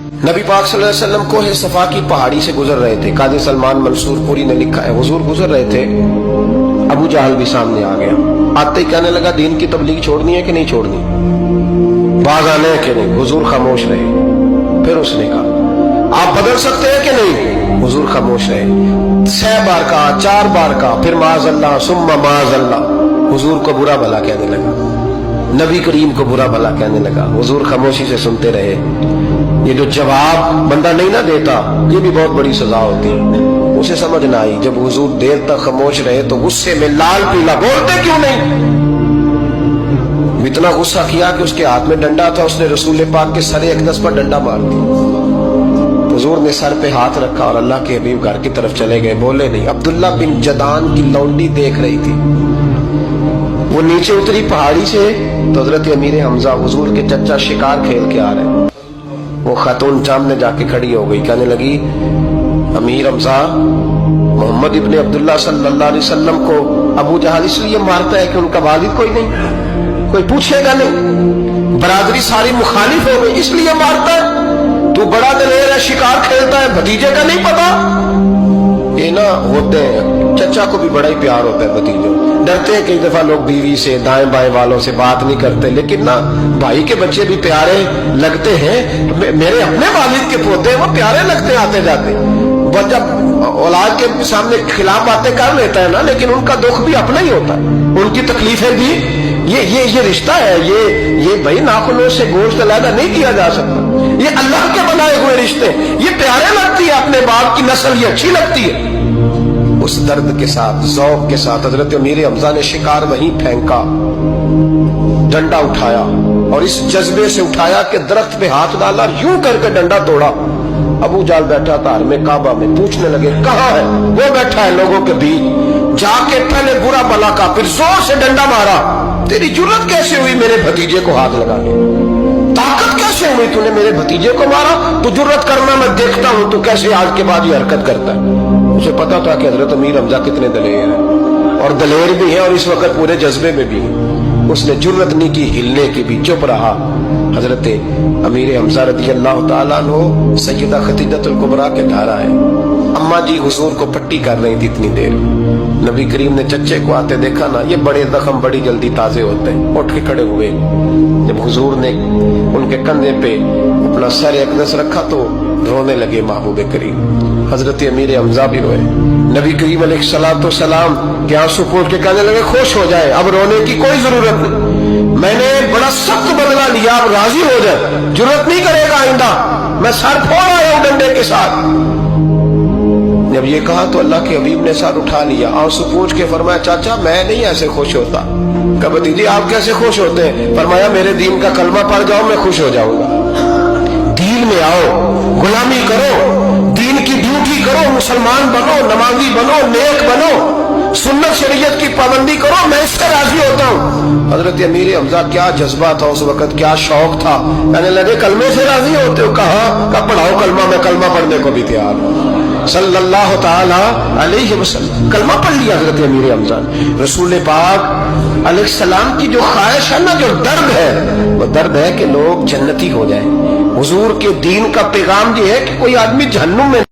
नबी पाक सल्लल्लाहु अलैहि वसल्लम कोहे सफा की पहाड़ी से गुजर रहे थे। काजी सलमान मंसूरपुरी ने लिखा है, हुजूर गुजर रहे थे, अबू जहल भी सामने आ गया। आते ही कहने लगा, दीन की तबलीग छोड़नी है कि नहीं छोड़नी, बाज आने है कि नहीं। हुजूर खामोश रहे। फिर उसने कहा, आप बदल सकते हैं कि नहीं। हुजूर खामोश रहे। 6 बार कहा, 4 बार कहा, फिर माज़अल्लाह सुम्मा माज़अल्लाह। हुजूर को बुरा भला कहने लगा, नबी करीम को बुरा भला कहने लगा। हुजूर खामोशी से सुनते रहे। ये जो जवाब बंदा नहीं ना देता, ये भी बहुत बड़ी सजा होती है। उसे समझ ना आई, जब हुजूर देर तक खामोश रहे तो गुस्से में लाल पीला, बोलते क्यों नहीं। इतना गुस्सा किया कि उसके हाथ में डंडा था, उसने रसूल पाक के सरे अक़दस पर डंडा मार दिया। हुजूर ने सर पे हाथ रखा और अल्लाह के हबीब घर की तरफ चले गए, बोले नहीं। अब्दुल्ला बिन जदान की लौंडी देख रही थी, वो नीचे उतरी पहाड़ी से तो हजरत अमीर हमजा हुजूर के चचा शिकार खेल के आ रहे। वो खातून सामने जाके खड़ी हो गई, कहने लगी, अमीर हमजा, मोहम्मद इब्ने अब्दुल्ला सल्लल्लाहु अलैहि वसल्लम को अबू जहल इसलिए मारता है कि उनका वालिद कोई नहीं, कोई पूछेगा नहीं, बरादरी सारी मुखालिफ हो गई, इसलिए मारता है। तू बड़ा दलेर है, शिकार खेलता है, भतीजे का नहीं पता। ये ना होते हैं, चचा को भी बड़ा ही प्यार होता है भतीजों। डरते हैं कई दफा लोग बीवी से, दाएं बाएं वालों से बात नहीं करते, लेकिन ना भाई के बच्चे भी प्यारे लगते हैं। मेरे अपने वालिद के पोते हैं, वो प्यारे लगते हैं आते जाते। वो जब औलाद के सामने खिलाफ बातें कर लेता है ना, लेकिन उनका दुख भी अपना ही होता है, उनकी तकलीफें भी। ये रिश्ता है, ये भाई नाखूनों से गोश्त अलग नहीं किया जा सकता। ये अल्लाह के बनाए हुए रिश्ते, ये प्यारे लगती है, अपने बाप की नस्ल ये अच्छी लगती है। उस दर्द के साथ, ज़ौक़ के साथ हजरत अमीर हमजा ने शिकार वहीं फेंका, डंडा उठाया और इस जज्बे से उठाया कि दरख्त पे हाथ डाला, यूं करके डंडा तोड़ा। अबू जहल बैठा था में काबा में, पूछने लगे, कहाँ है वो? बैठा है लोगों के बीच। जाके पहले बुरा भला का, फिर जोर से डंडा मारा। तेरी जुर्रत कैसे हुई मेरे भतीजे को हाथ लगाने, ताकत कैसे हुई तूने मेरे भतीजे को मारा? तू जुर्रत करना मैं देखता हूं, तू कैसे आज के बाद ये हरकत करता है। उसे पता था कि हजरत अमीर हमजा कितने दलेर हैं, और दलेर भी हैं और इस वक्त पूरे जज्बे में भी हैं। उसने जुर्रत नहीं की हिलने की भी, चुप रहा। हजरत अमीर हमजा रज़ी अल्लाह ताला अन्हु सैयदा खदीजतुल कुबरा के घर आए। अम्मा जी हुजूर को पट्टी कर रही थी इतनी देर। नबी करीम ने चच्चे को आते देखा ना, ये बड़े जख्म बड़ी जल्दी ताजे होते हैं। उठ के खड़े हुए। जब हुजूर ने उनके कंधे पे अपना सर अक़दस रखा तो रोने लगे महबूब करीम। हजरत अमीर हमजा भी रोए। नबी करीम अलैहिस्सलातु वस्सलाम के आंसू पोंछ के कहने लगे, खुश हो जाए, अब रोने की कोई जरूरत नहीं, मैंने बड़ा सख्त बदला लिया, अब राजी हो जाए, जरूरत नहीं करेगा आइंदा, मैं सर फोड़ आया हूं डंडे के साथ। जब ये कहा तो अल्लाह के हबीब ने सर उठा लिया, आंसू पोंछ के फरमाया, चाचा मैं नहीं ऐसे खुश होता। कहा भतीजी आप कैसे खुश होते हैं? फरमाया, मेरे दीन का कलमा पढ़ जाओ, मैं खुश हो जाऊंगा। दीन में आओ, गुलामी करो, दीन की ड्यूटी करो, मुसलमान बनो, नमाजी बनो, नेक बनो, सुन्नत शरीयत की पाबंदी करो, मैं इससे राजी होता हूँ। हजरत अमीर हमजा क्या जज्बा था उस वक्त, क्या शौक था। कहने लगे, कलमे से राजी होते हो? कहा पढ़ाओ कलमा, मैं कलमा पढ़ने को भी तैयार हूँ। सल्लल्लाहु ताला अलैहि वसल्लम कलमा पढ़ लिया हजरत अमीर हमजा। रसूल पाक अलैहिस्सलाम की जो ख्वाहिश है ना, जो दर्द है, वो दर्द है कि लोग जन्नती हो जाए। हुजूर के दीन का पैगाम ये है कि कोई आदमी जहन्नुम में